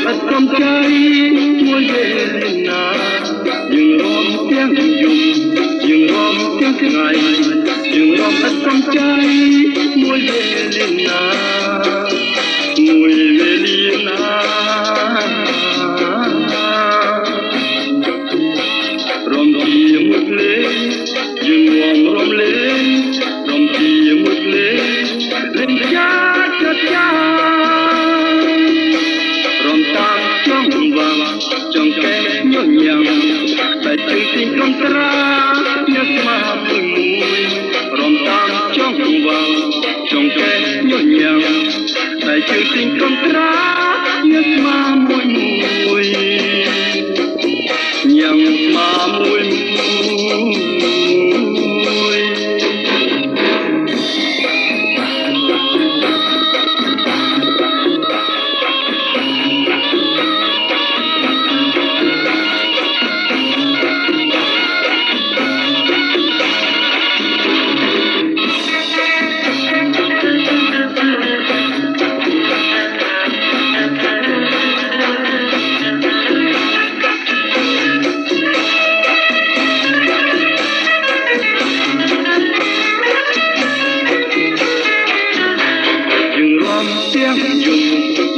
ắt tâm cháy muối về na dừng rom tiếng dùng dừng rom tiếng ngày dừng rom ắt tâm cháy muối về na muối về na rom thì mực lên dừng rom lên rom thì mực lên lên cha cha cha rom tam trong vàng trong cái nhớ nhàng tại chương trình con tra nhớ mà mùi mùi rom tam trong vàng trong cái nhớ nhàng tại chương trình con tra nhớ mà mùi mùi nhàng mà mùi mùi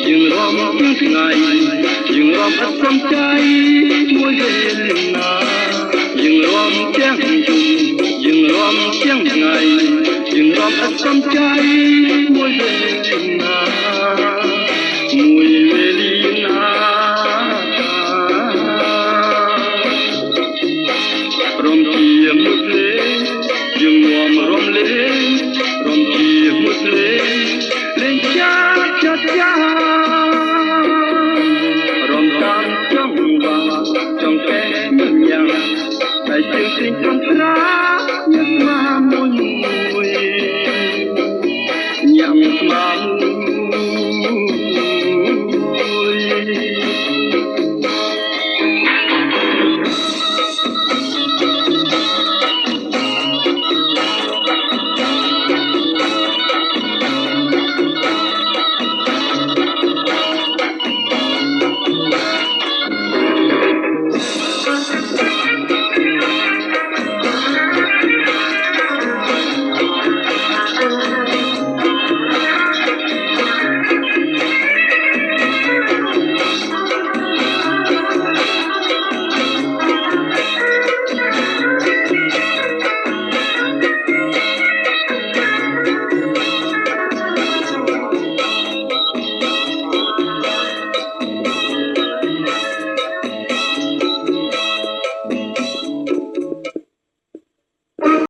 dừng rom tiếng ngày dừng rom ắt tâm cháy muối về na dừng rom tiếng dùng dừng rom tiếng ngày dừng rom ắt tâm cháy muối về na